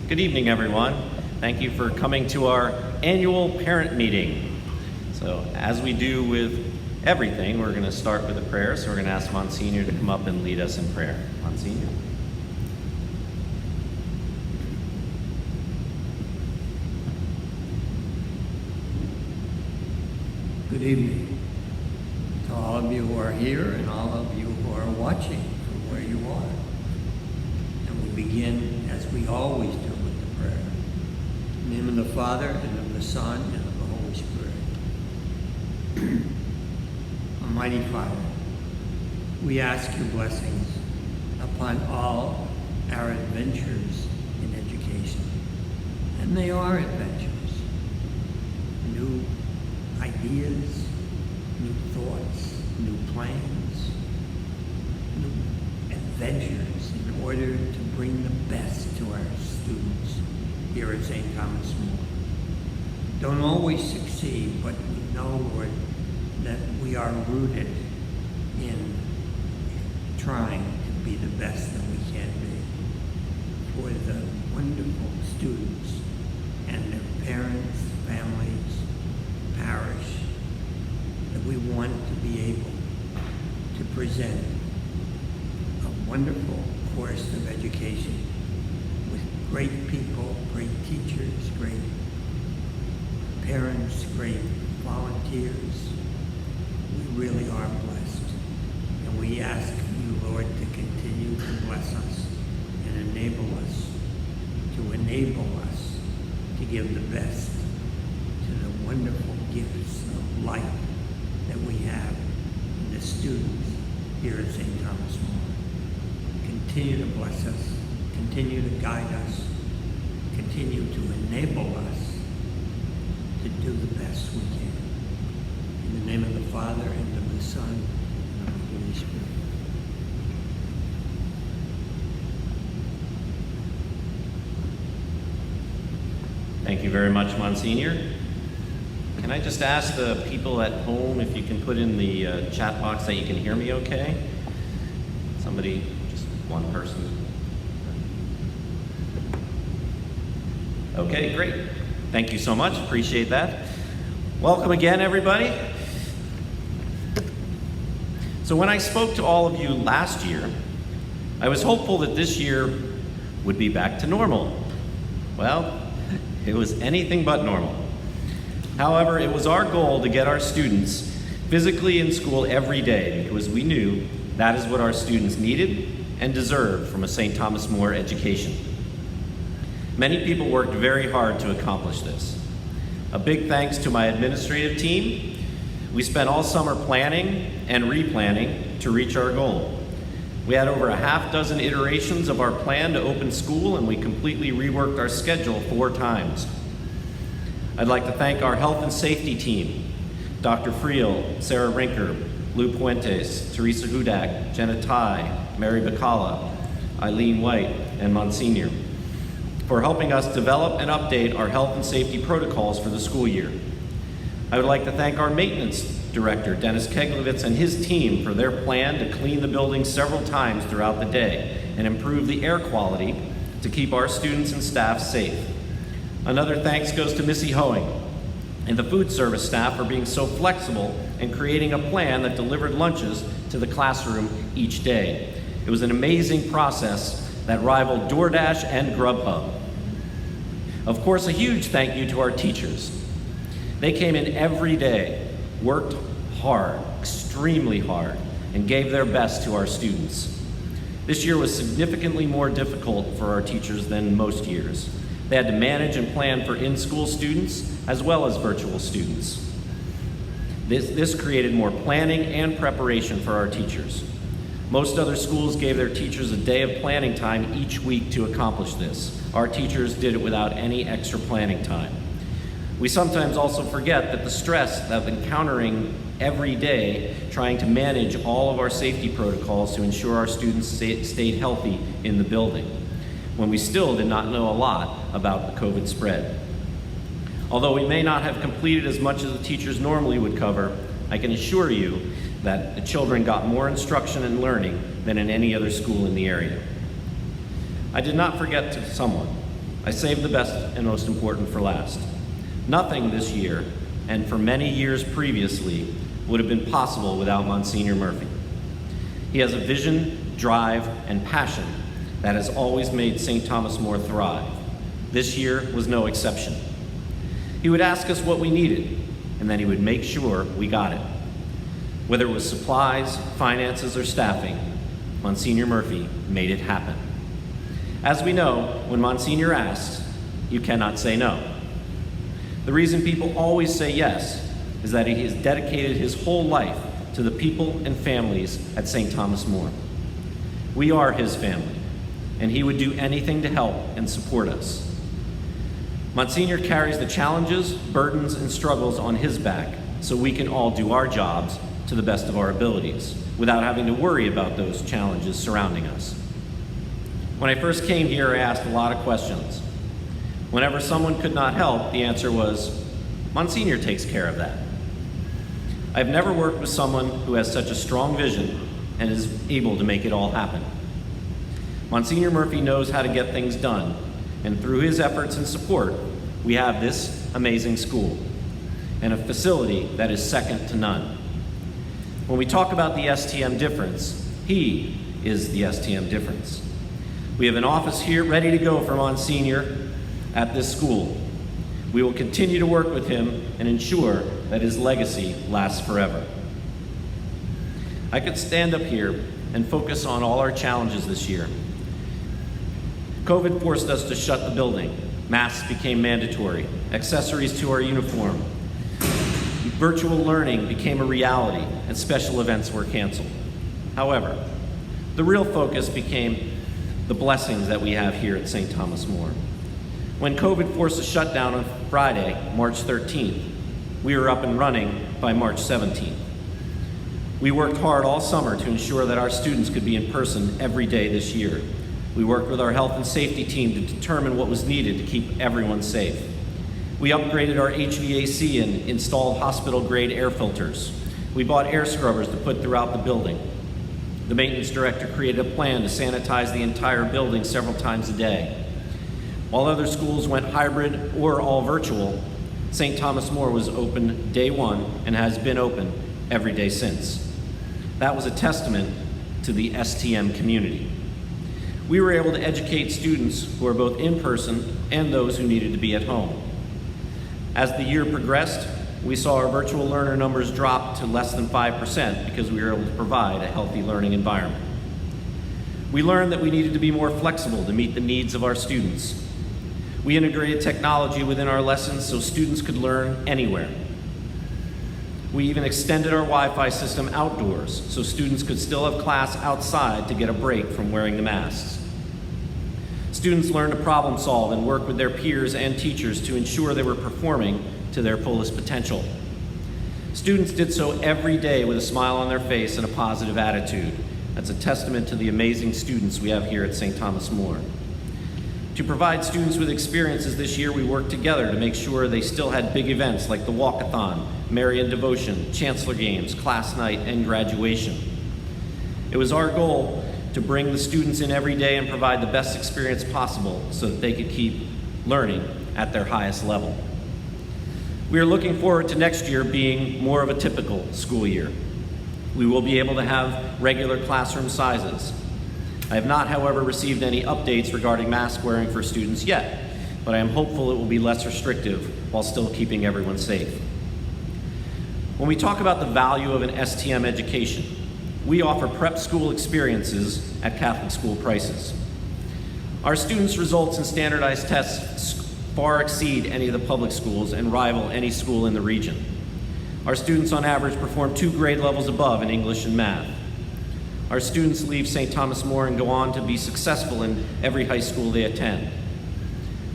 Good evening, everyone. Thank you for coming to our annual parent meeting. So as we do with everything, we're going to start with a prayer. So we're going to ask Monsignor to come up and lead us in prayer. Monsignor. Good evening to all of you who are here and all of you who are watching from where you are. And we begin, as we always do, with the prayer. In the name of the Father, and of the Son, and of the Holy Spirit. Almighty Father, we ask your blessings upon all our adventures in education. And they are adventures. New ideas, new thoughts, new plans, new adventures in order to bring the best to our students here at St. Thomas More. Don't always succeed, but we know, Lord, that we are rooted in trying to be the best that we can be for the wonderful students and their parents, families, parish, that we want to be able to present a wonderful course of education with great people, great teachers, great parents, great volunteers. We really are blessed. And we ask you, Lord, to continue to bless us and enable us to give the best to the wonderful gifts of life that we have in the students here at St. Thomas More. Continue to bless us, continue to guide us, continue to enable us to do the best we can. In the name of the Father, and of the Son, and of the Holy Spirit. Thank you very much, Monsignor. Can I just ask the people at home if you can put in the chat box that you can hear me okay? Somebody, just one person. Okay, great. Thank you so much. Appreciate that. Welcome again, everybody. So when I spoke to all of you last year, I was hopeful that this year would be back to normal. Well, it was anything but normal. However, it was our goal to get our students physically in school every day because we knew that is what our students needed and deserved from a St. Thomas More education. Many people worked very hard to accomplish this. A big thanks to my administrative team. We spent all summer planning and replanning to reach our goal. We had over a half dozen iterations of our plan to open school, and we completely reworked our schedule 4 times. I'd like to thank our health and safety team, Dr. Friel, Sarah Rinker, Lou Puentes, Teresa Hudak, Jenna Tai, Mary Bacala, Eileen White, and Monsignor, for helping us develop and update our health and safety protocols for the school year. I would like to thank our maintenance director, Dennis Keglevitz, and his team for their plan to clean the building several times throughout the day and improve the air quality to keep our students and staff safe. Another thanks goes to Missy Hoeing and the food service staff for being so flexible and creating a plan that delivered lunches to the classroom each day. It was an amazing process that rivaled DoorDash and Grubhub. Of course, a huge thank you to our teachers. They came in every day, worked hard, extremely hard, and gave their best to our students. This year was significantly more difficult for our teachers than most years. They had to manage and plan for in-school students as well as virtual students. This created more planning and preparation for our teachers. Most other schools gave their teachers a day of planning time each week to accomplish this. Our teachers did it without any extra planning time. We sometimes also forget that the stress of encountering every day trying to manage all of our safety protocols to ensure our students stayed healthy in the building, when we still did not know a lot about the COVID spread. Although we may not have completed as much as the teachers normally would cover, I can assure you that the children got more instruction and learning than in any other school in the area. I did not forget someone. I saved the best and most important for last. Nothing this year, and for many years previously, would have been possible without Monsignor Murphy. He has a vision, drive, and passion that has always made St. Thomas More thrive. This year was no exception. He would ask us what we needed, and then he would make sure we got it. Whether it was supplies, finances, or staffing, Monsignor Murphy made it happen. As we know, when Monsignor asks, you cannot say no. The reason people always say yes is that he has dedicated his whole life to the people and families at St. Thomas More. We are his family, and he would do anything to help and support us. Monsignor carries the challenges, burdens, and struggles on his back so we can all do our jobs to the best of our abilities without having to worry about those challenges surrounding us. When I first came here, I asked a lot of questions. Whenever someone could not help, the answer was, Monsignor takes care of that. I've never worked with someone who has such a strong vision and is able to make it all happen. Monsignor Murphy knows how to get things done, and through his efforts and support, we have this amazing school and a facility that is second to none. When we talk about the STM difference, he is the STM difference. We have an office here ready to go for Monsignor at this school. We will continue to work with him and ensure that his legacy lasts forever. I could stand up here and focus on all our challenges this year. COVID forced us to shut the building. Masks became mandatory, accessories to our uniform. Virtual learning became a reality, and special events were canceled. However, the real focus became the blessings that we have here at St. Thomas More. When COVID forced a shutdown on Friday, March 13th, we were up and running by March 17th. We worked hard all summer to ensure that our students could be in person every day this year. We worked with our health and safety team to determine what was needed to keep everyone safe. We upgraded our HVAC and installed hospital-grade air filters. We bought air scrubbers to put throughout the building. The maintenance director created a plan to sanitize the entire building several times a day. While other schools went hybrid or all virtual, St. Thomas More was open day one and has been open every day since. That was a testament to the STM community. We were able to educate students who are both in person and those who needed to be at home. As the year progressed, we saw our virtual learner numbers drop to less than 5% because we were able to provide a healthy learning environment. We learned that we needed to be more flexible to meet the needs of our students. We integrated technology within our lessons so students could learn anywhere. We even extended our Wi-Fi system outdoors so students could still have class outside to get a break from wearing the masks. Students learned to problem solve and work with their peers and teachers to ensure they were performing to their fullest potential. Students did so every day with a smile on their face and a positive attitude. That's a testament to the amazing students we have here at St. Thomas More. To provide students with experiences this year, we worked together to make sure they still had big events like the Walkathon, Marian Devotion, Chancellor Games, Class Night, and graduation. It was our goal to bring the students in every day and provide the best experience possible so that they could keep learning at their highest level. We are looking forward to next year being more of a typical school year. We will be able to have regular classroom sizes. I have not, however, received any updates regarding mask wearing for students yet, but I am hopeful it will be less restrictive while still keeping everyone safe. When we talk about the value of an STM education, we offer prep school experiences at Catholic school prices. Our students' results in standardized tests far exceed any of the public schools and rival any school in the region. Our students on average perform 2 grade levels above in English and math. Our students leave St. Thomas More and go on to be successful in every high school they attend.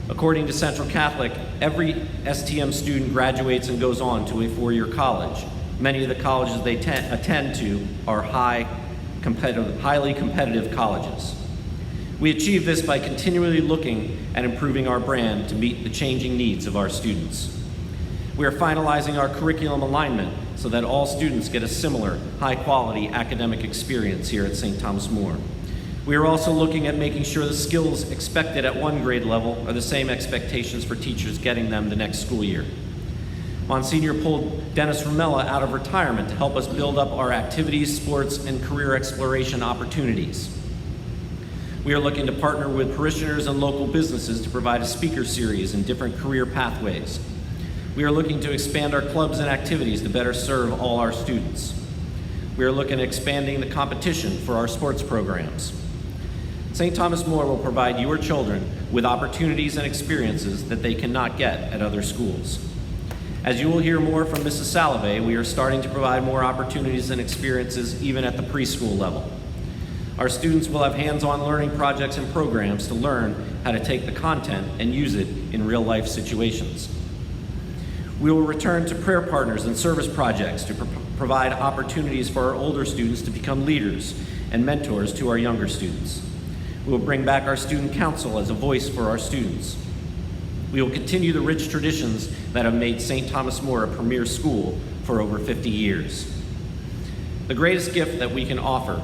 According to Central Catholic, every STM student graduates and goes on to a 4-year college. Many of the colleges they attend to are highly competitive colleges. We achieve this by continually looking at improving our brand to meet the changing needs of our students. We are finalizing our curriculum alignment so that all students get a similar, high-quality academic experience here at St. Thomas More. We are also looking at making sure the skills expected at one grade level are the same expectations for teachers getting them the next school year. Monsignor pulled Dennis Ramella out of retirement to help us build up our activities, sports, and career exploration opportunities. We are looking to partner with parishioners and local businesses to provide a speaker series and different career pathways. We are looking to expand our clubs and activities to better serve all our students. We are looking at expanding the competition for our sports programs. St. Thomas More will provide your children with opportunities and experiences that they cannot get at other schools. As you will hear more from Mrs. Salave, we are starting to provide more opportunities and experiences even at the preschool level. Our students will have hands-on learning projects and programs to learn how to take the content and use it in real-life situations. We will return to prayer partners and service projects to provide opportunities for our older students to become leaders and mentors to our younger students. We will bring back our student council as a voice for our students. We will continue the rich traditions that have made St. Thomas More a premier school for over 50 years. The greatest gift that we can offer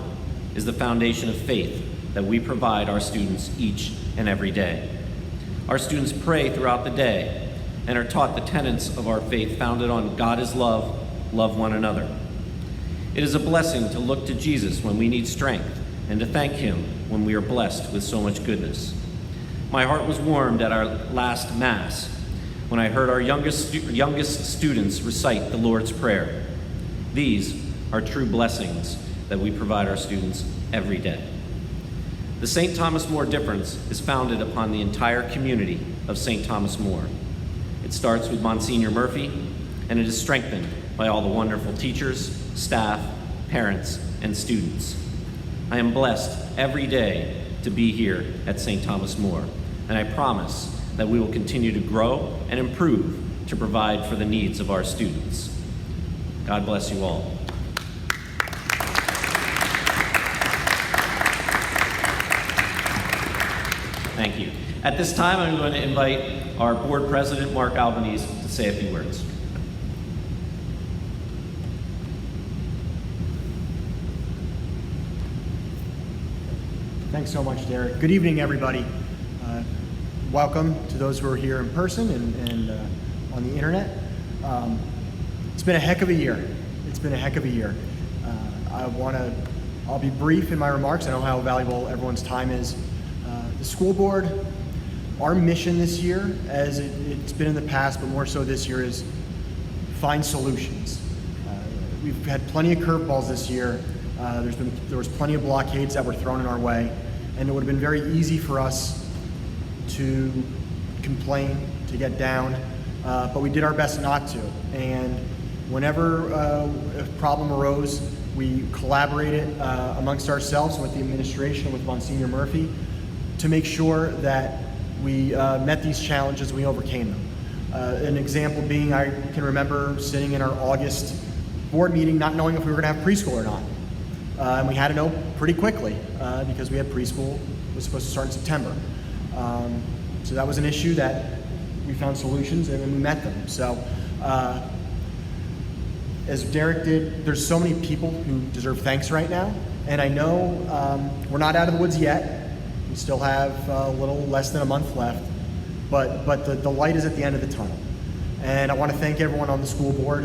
is the foundation of faith that we provide our students each and every day. Our students pray throughout the day and are taught the tenets of our faith founded on God is love, love one another. It is a blessing to look to Jesus when we need strength and to thank Him when we are blessed with so much goodness. My heart was warmed at our last Mass when I heard our youngest students recite the Lord's Prayer. These are true blessings that we provide our students every day. The St. Thomas More difference is founded upon the entire community of St. Thomas More. It starts with Monsignor Murphy, and it is strengthened by all the wonderful teachers, staff, parents, and students. I am blessed every day to be here at St. Thomas More, and I promise that we will continue to grow and improve to provide for the needs of our students. God bless you all. Thank you. At this time, I'm going to invite our board president, Mark Albanese, to say a few words. Thanks so much, Derek. Good evening, everybody. Welcome to those who are here in person and on the internet. It's been a heck of a year. It's been a heck of a year. I'll be brief in my remarks. I know how valuable everyone's time is. The school board, our mission this year, as it's been in the past, but more so this year, is find solutions. We've had plenty of curveballs this year. There was plenty of blockades that were thrown in our way, and it would have been very easy for us to complain, to get down, but we did our best not to. And whenever a problem arose, we collaborated amongst ourselves with the administration, with Monsignor Murphy, to make sure that we met these challenges, we overcame them. An example being, I can remember sitting in our August board meeting not knowing if we were gonna have preschool or not. And we had to know pretty quickly because we had preschool, was supposed to start in September. So that was an issue that we found solutions and then we met them. So as Derek did, there's so many people who deserve thanks right now. And I know we're not out of the woods yet. We still have a little less than a month left, but the light is at the end of the tunnel. And I want to thank everyone on the school board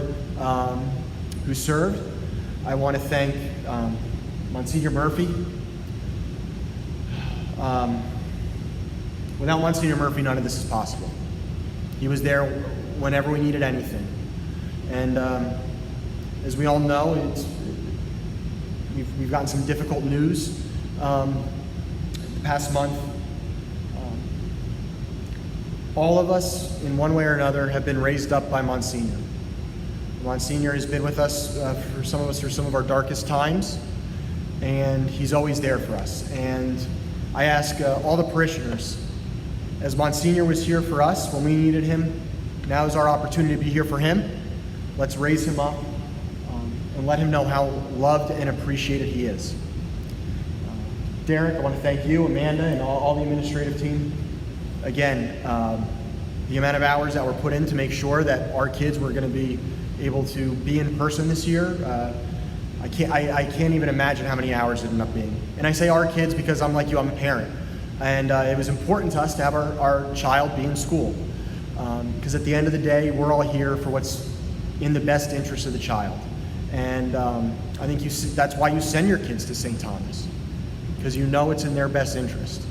who served. I want to thank Monsignor Murphy. Without Monsignor Murphy, none of this is possible. He was there whenever we needed anything. And as we all know, we've gotten some difficult news the past month. All of us, in one way or another, have been raised up by Monsignor. Monsignor has been with us, for some of us, through some of our darkest times, and he's always there for us. And I ask all the parishioners, as Monsignor was here for us when we needed him, now is our opportunity to be here for him. Let's raise him up and let him know how loved and appreciated he is. Derek, I want to thank you, Amanda, and all the administrative team. Again, the amount of hours that were put in to make sure that our kids were going to be able to be in person this year. I can't even imagine how many hours it ended up being. And I say our kids because I'm like you, I'm a parent. And it was important to us to have our child be in school. Because at the end of the day, we're all here for what's in the best interest of the child. And I think that's why you send your kids to St. Thomas, because you know it's in their best interest.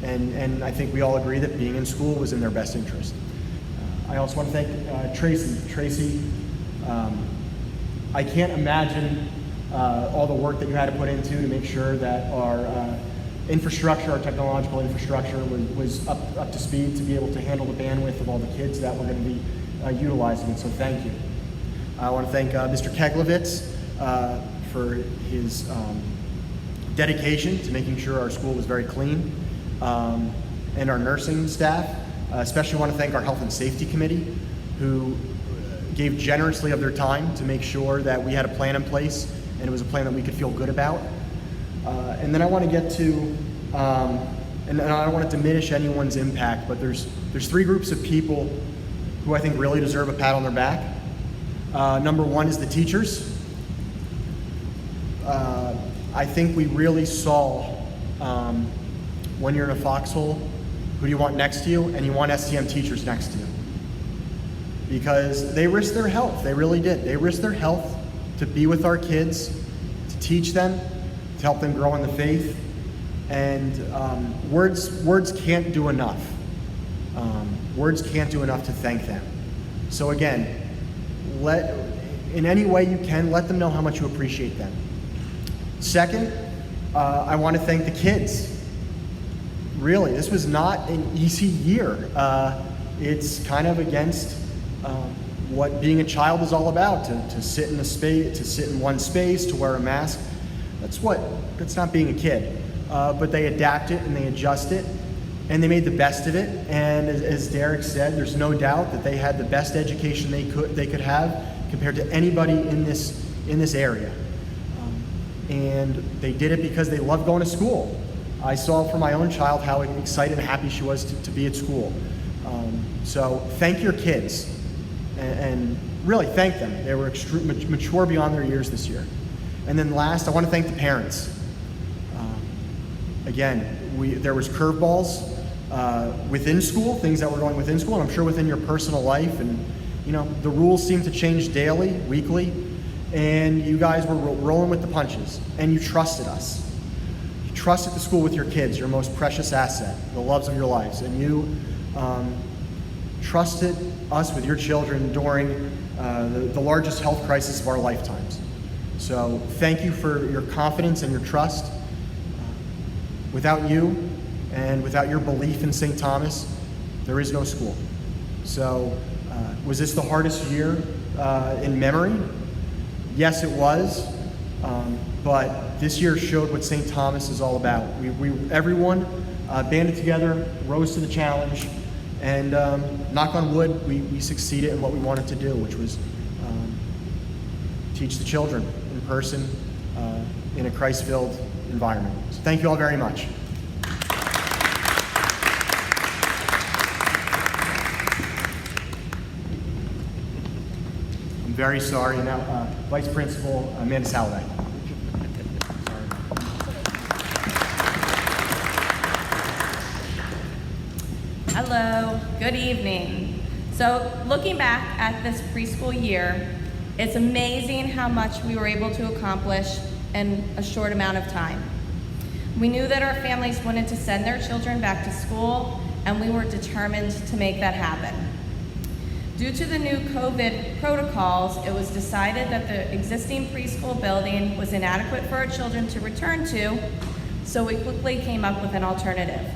And I think we all agree that being in school was in their best interest. I also want to thank Tracy. Tracy, I can't imagine all the work that you had to put into to make sure that our infrastructure, our technological infrastructure was up to speed to be able to handle the bandwidth of all the kids that we're going to be utilizing it, so thank you. I want to thank Mr. Keglevitz for his dedication to making sure our school was very clean, and our nursing staff. Especially want to thank our Health and Safety Committee, who gave generously of their time to make sure that we had a plan in place, and it was a plan that we could feel good about. And then I want to get to, and I don't want to diminish anyone's impact, but there's three groups of people who I think really deserve a pat on their back. Number one is the teachers. I think we really saw when you're in a foxhole, who do you want next to you, and you want STM teachers next to you. Because they risked their health, they really did. They risked their health to be with our kids, to teach them, to help them grow in the faith. And words can't do enough. Words can't do enough to thank them. So again, in any way you can, let them know how much you appreciate them. Second, I want to thank the kids. Really, this was not an easy year. It's kind of against what being a child is all about, to sit in a space, to sit in one space, to wear a mask. That's not being a kid. But they adapt it and they adjust it, and they made the best of it. And as Derek said, there's no doubt that they had the best education they could have compared to anybody in this area. And they did it because they loved going to school. I saw for my own child how excited and happy she was to be at school. So thank your kids, and really thank them. They were mature beyond their years this year. And then last, I want to thank the parents. Again, there was curveballs within school, things that were going within school, and I'm sure within your personal life. And the rules seem to change daily, weekly, and you guys were rolling with the punches, and you trusted us. Trusted the school with your kids, your most precious asset, the loves of your lives, and you trusted us with your children during the largest health crisis of our lifetimes. So thank you for your confidence and your trust. Without you and without your belief in St. Thomas, there is no school. So was this the hardest year in memory? Yes, it was. But this year showed what St. Thomas is all about. Everyone banded together, rose to the challenge, and knock on wood, we succeeded in what we wanted to do, which was teach the children in person in a Christ-filled environment. So thank you all very much. I'm very sorry. Now, Vice Principal Amanda Saladin. Hello, good evening. So looking back at this preschool year, it's amazing how much we were able to accomplish in a short amount of time. We knew that our families wanted to send their children back to school, and we were determined to make that happen. Due to the new COVID protocols, it was decided that the existing preschool building was inadequate for our children to return to, so we quickly came up with an alternative.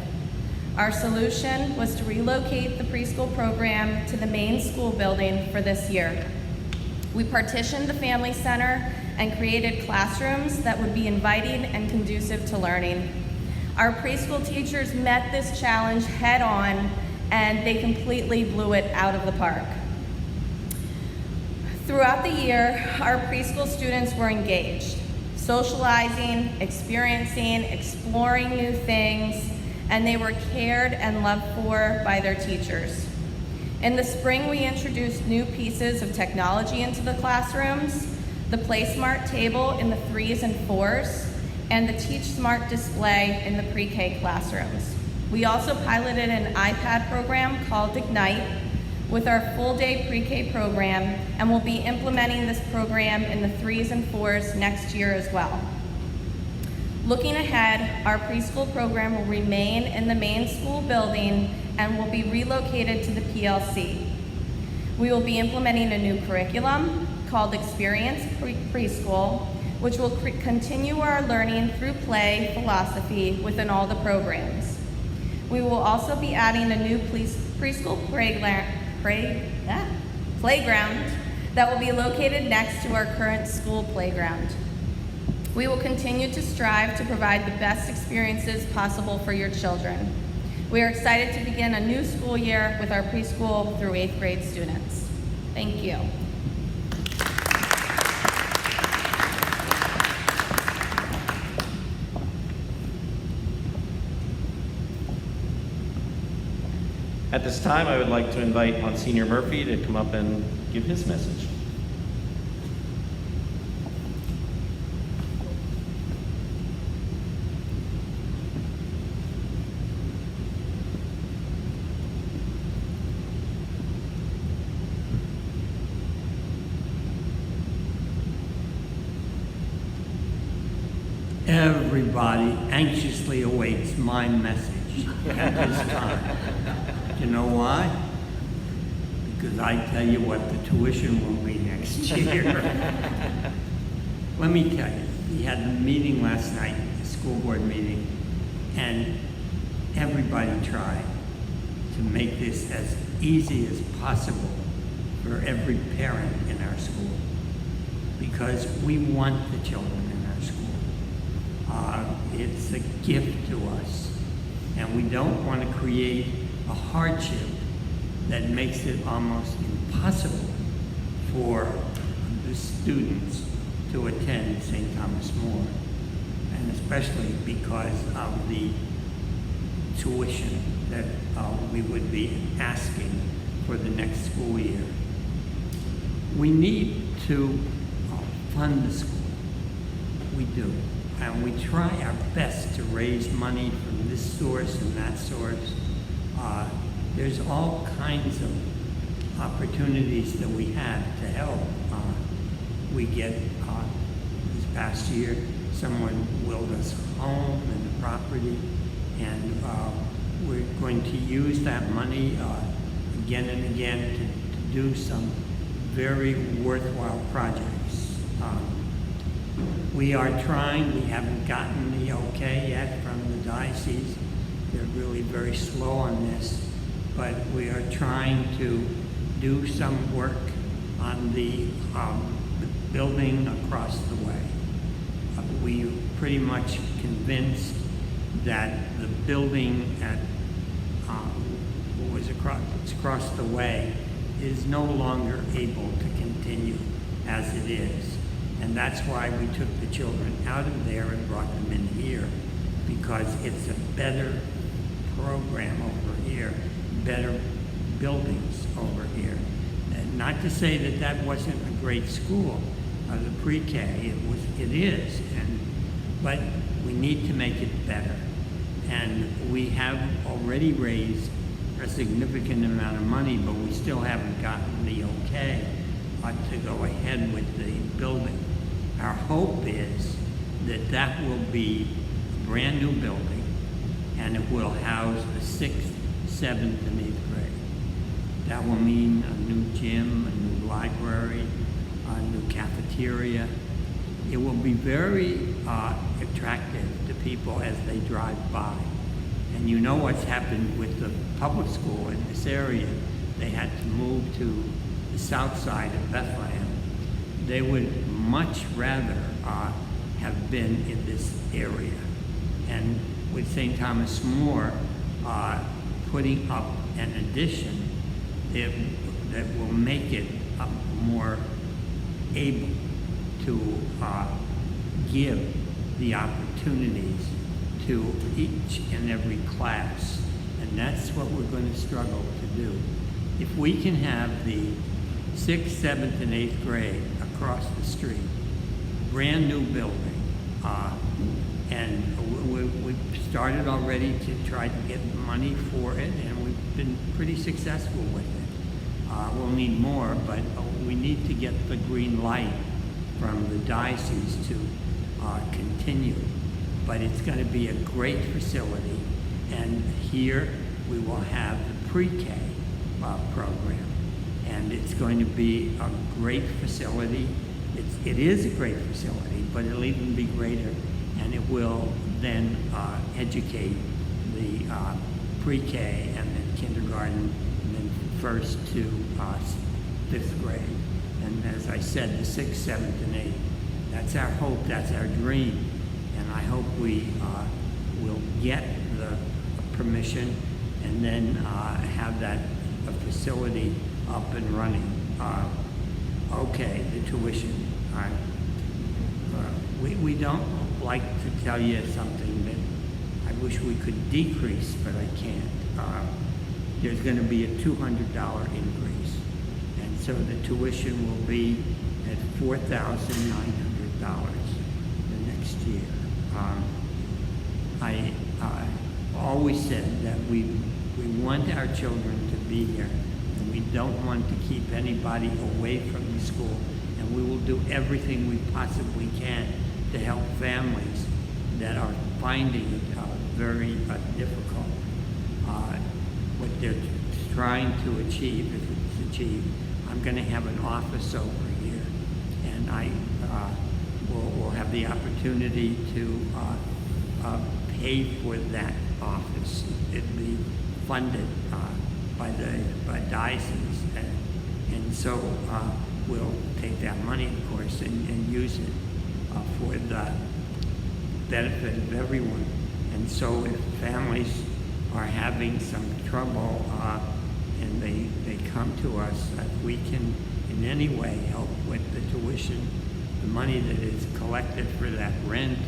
Our solution was to relocate the preschool program to the main school building for this year. We partitioned the family center and created classrooms that would be inviting and conducive to learning. Our preschool teachers met this challenge head on, and they completely blew it out of the park. Throughout the year, our preschool students were engaged, socializing, experiencing, exploring new things, and they were cared and loved for by their teachers. In the spring, we introduced new pieces of technology into the classrooms the Play Smart table in the 3s and 4s, and the Teach Smart display in the pre-K classrooms. We also piloted an iPad program called Ignite with our full-day pre-K program, and we'll be implementing this program in the 3s and 4s next year as well. Looking ahead, our preschool program will remain in the main school building and will be relocated to the PLC. We will be implementing a new curriculum called Experience Preschool, which will continue our learning through play philosophy within all the programs. We will also be adding a new preschool playground that will be located next to our current school playground. We will continue to strive to provide the best experiences possible for your children. We are excited to begin a new school year with our preschool through 8th grade students. Thank you. At this time, I would like to invite Monsignor Murphy to come up and give his message. Everybody anxiously awaits my message at this time. You know why? Because I tell you what the tuition will be next year. Let me tell you, we had a meeting last night, a school board meeting, and everybody tried to make this as easy as possible for every parent in our school, because we want the children in our school. It's a gift to us, and we don't want to create a hardship that makes it almost impossible for the students to attend St. Thomas More, and especially because of the tuition that we would be asking for the next school year. We need to fund the school. We do. And we try our best to raise money from this source and that source. There's all kinds of opportunities that we have to help. We get, this past year, someone willed us a home and a property, and we're going to use that money again and again to do some very worthwhile projects. We are trying, we haven't gotten the okay yet from the diocese. They're really very slow on this, but we are trying to do some work on the building across the way. We pretty much convinced that the building at what was across the way is no longer able to continue as it is. And that's why we took the children out of there and brought them in here, because it's a better program over here, better buildings over here. And not to say that that wasn't a great school, the pre-K, it is, but we need to make it better. And we have already raised a significant amount of money, but we still haven't gotten the okay to go ahead with the building. Our hope is that that will be a brand new building, and it will house the 6th, 7th, and 8th grade. That will mean a new gym, a new library, a new cafeteria. It will be very attractive to people as they drive by. And you know what's happened with the public school in this area. They had to move to the south side of Bethlehem. They would much rather have been in this area. And with St. Thomas More putting up an addition that will make it more able to give the opportunities to each and every class. And that's what we're going to struggle to do. If we can have the 6th, 7th, and 8th grade across the street brand-new building. And we've started already to try to get money for it, and we've been pretty successful with it. We'll need more, but we need to get the green light from the diocese to continue. But it's going to be a great facility, and here we will have the pre-K program, and it's going to be a great facility. It is a great facility, but it'll even be greater, and it will then educate the pre-K and then kindergarten, and then first to fifth grade. And as I said, the 6th, 7th, and 8th. That's our hope, that's our dream. And I hope we will get the permission and then have that facility up and running. Okay, the tuition. We don't like to tell you something that I wish we could decrease, but I can't. There's going to be a $200 increase, and so the tuition will be at $4,900 the next year. I always said that we want our children to be here, and we don't want to keep anybody away from the school, and we will do everything we possibly can to help families that are finding it very difficult. What they're trying to achieve, if it's achieved, I'm going to have an office over here, and I will have the opportunity to pay for that office. It'll be funded by diocese, and so we'll take that money, of course, and use it for the benefit of everyone. And so if families are having some trouble and they come to us, if we can in any way help with the tuition, the money that is collected for that rent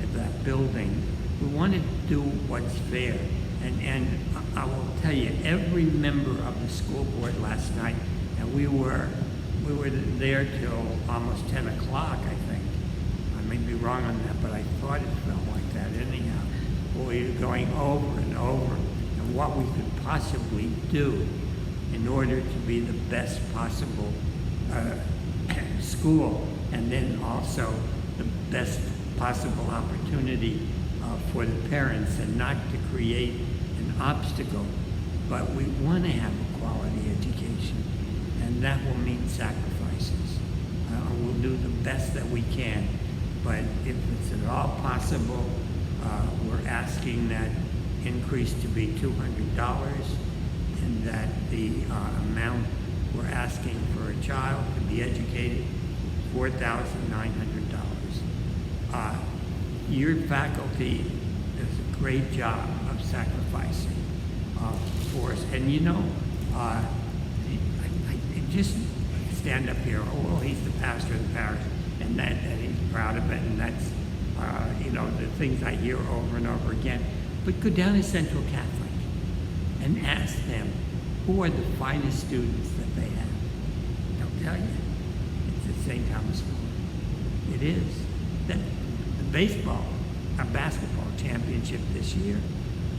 of that building, we want to do what's fair. And I will tell you, every member of the school board last night, and we were there till almost 10 o'clock, I think. I may be wrong on that, but I thought it felt like that anyhow. We were going over and over and what we could possibly do in order to be the best possible school, and then also the best possible opportunity for the parents, and not to create an obstacle. But we want to have a quality education, and that will mean sacrifices. We'll do the best that we can, but if it's at all possible, we're asking that increase to be $200, and that the amount we're asking for a child to be educated, $4,900. Your faculty does a great job of sacrificing for us. And you know, I just stand up here, oh, well, he's the pastor of the parish, and he's proud of it, and that's, you know, the things I hear over and over again. But go down to Central Catholic and ask them who are the finest students that they have. They'll tell you. It's at St. Thomas More. It is. The basketball championship this year,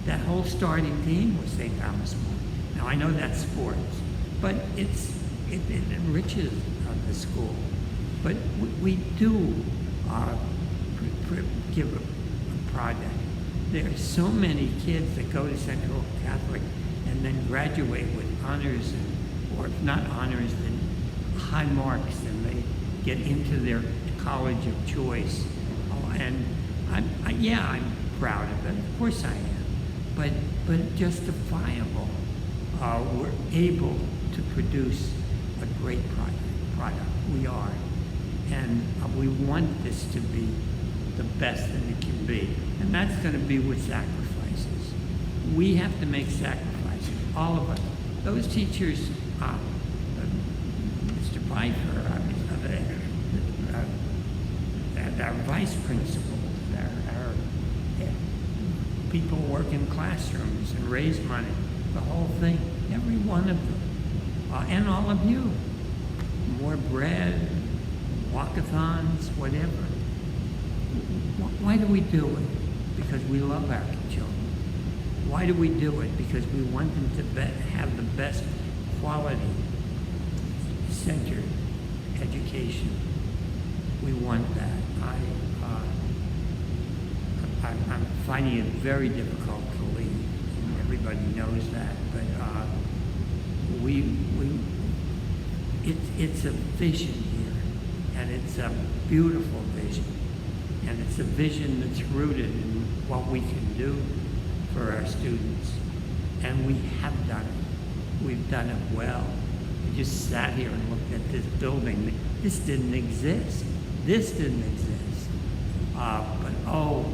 that whole starting team was St. Thomas More. Now, I know that's sports, but it enriches the school. But we do give a project. There are so many kids that go to Central Catholic and then graduate with honors, or if not honors, then high marks, and they get into their college of choice. And I'm proud of it. Of course I am. But justifiable. We're able to produce a great product. We are. And we want this to be the best that it can be. And that's going to be with sacrifices. We have to make sacrifices, all of us. Those teachers, Mr. Pfeiffer, our vice principals, our people who work in classrooms and raise money, the whole thing, every one of them, and all of you. More bread, walkathons, whatever. Why do we do it? Because we love our children. Why do we do it? Because we want them to have the best quality centered education. We want that. I'm finding it very difficult to leave. And everybody knows that, but it's a vision here, and it's a beautiful vision, and it's a vision that's rooted in what we can do for our students, and we have done it. We've done it well. We just sat here and looked at this building. This didn't exist. This didn't exist. But oh,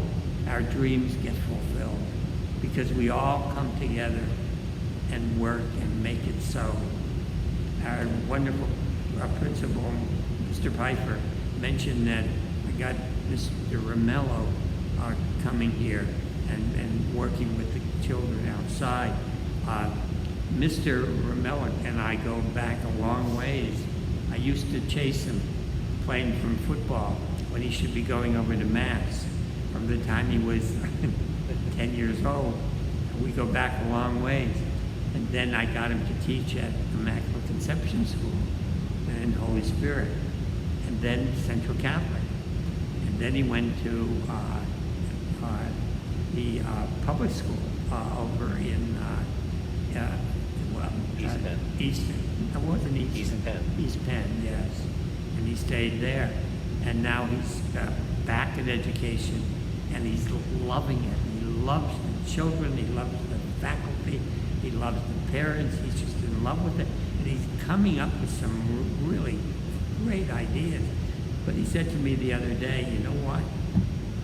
our dreams get fulfilled because we all come together and work and make it so. Our wonderful principal, Mr. Pfeiffer, mentioned that we got Mr. Romello coming here and working with the children outside. Mr. Romello and I go back a long ways. I used to chase him playing from football when he should be going over to Mass from the time he was 10 years old. And we go back a long ways. And then I got him to teach at Immaculate Conception School and Holy Spirit, and then Central Catholic. And then he went to the public school over in East Penn. Easton. It wasn't Easton. East Penn. East Penn, yes. And he stayed there. And now he's back in education, and he's loving it. He loves the children. He loves the faculty. He loves the parents. He's just in love with it. And he's coming up with some really great ideas. But he said to me the other day, you know what?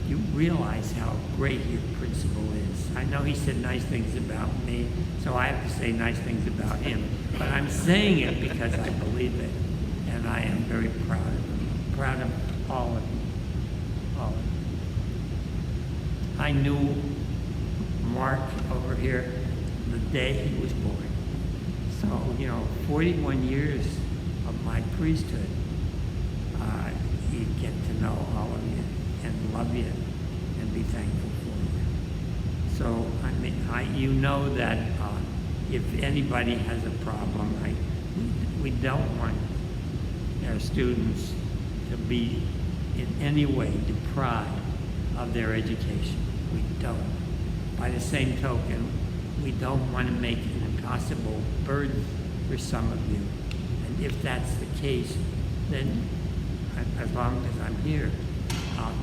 You realize how great your principal is. I know he said nice things about me, so I have to say nice things about him. But I'm saying it because I believe it. And I am very proud of him. Proud of all of you. All of you. I knew Mark over here the day he was born. So, 41 years of my priesthood, you get to know all of you and love you and be thankful for you. So, you know that if anybody has a problem, we don't want our students to be in any way deprived of their education. We don't. By the same token, we don't want to make an impossible burden for some of you. And if that's the case, then as long as I'm here,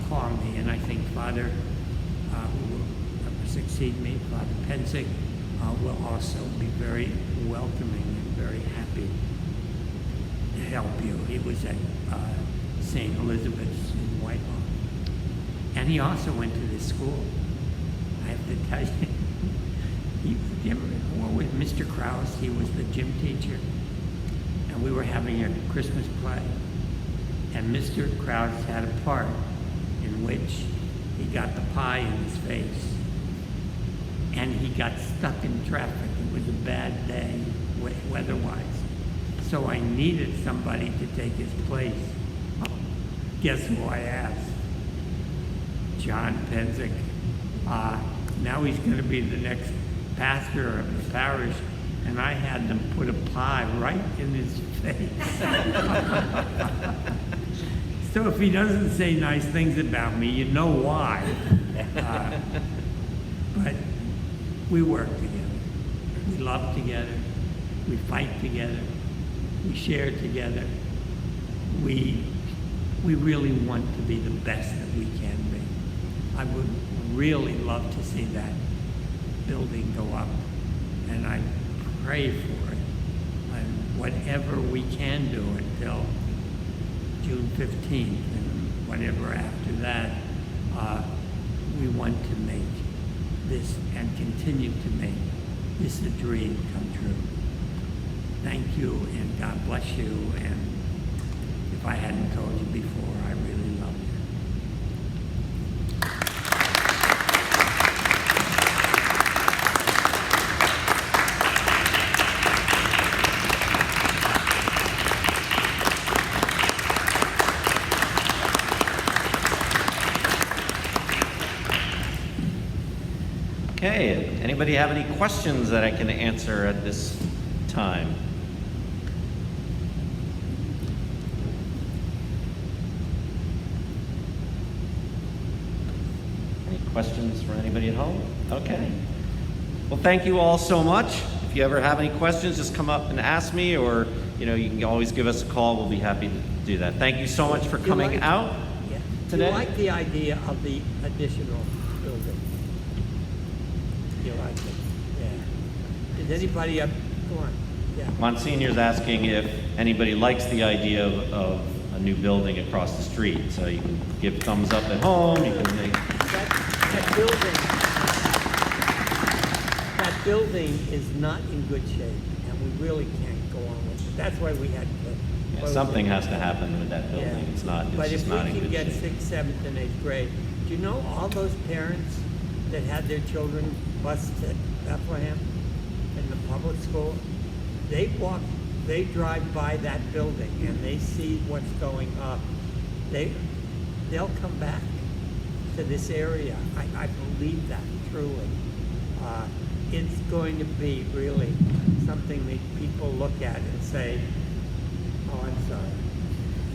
call me. And I think Father, who will succeed me, Father Pensick, will also be very welcoming and very happy to help you. He was at St. Elizabeth's in Whitehall. And he also went to this school. I have to tell you, with Mr. Krause, he was the gym teacher. And we were having a Christmas play. And Mr. Krause had a part in which he got the pie in his face. And he got stuck in traffic. It was a bad day, weather-wise. So I needed somebody to take his place. Guess who I asked? John Pensick. Now he's going to be the next pastor of the parish, and I had them put a pie right in his face. So if he doesn't say nice things about me, you know why. But we work together. We love together. We fight together. We share together. We really want to be the best that we can be. I would really love to see that building go up, and I pray for it. And whatever we can do until June 15th and whatever after that, we want to make this and continue to make this a dream come true. Thank you, and God bless you. And if I hadn't told you before, I really love you. Okay, anybody have any questions that I can answer at this time? Any questions for anybody at home? Okay. Well, thank you all so much. If you ever have any questions, just come up and ask me, or you can always give us a call. We'll be happy to do that. Thank you so much for coming out Do you today. like the idea of the additional building? You like it? Yeah. Is anybody go on? Yeah. Monsignor's asking if anybody likes the idea of a new building across the street. So you can give thumbs up at home. You can make. That building is not in good shape, and we really can't go on with it. That's why we had to. close Something it. has to happen with that building. Yeah. It's not. It's But just if not we in can good get shape. 6th, 7th, and 8th grade, do you know all those parents that had their children bused to Bethlehem in the public school? They drive by that building and they see what's going up. They'll come back to this area. I believe that truly. It's going to be really something that people look at and say, oh, I'm sorry,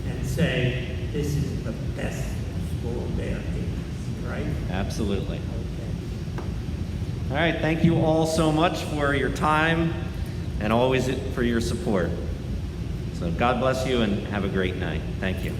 and say, this is the best school there is, right? Absolutely. Okay. All right. Thank you all so much for your time and always for your support. So God bless you and have a great night. Thank you.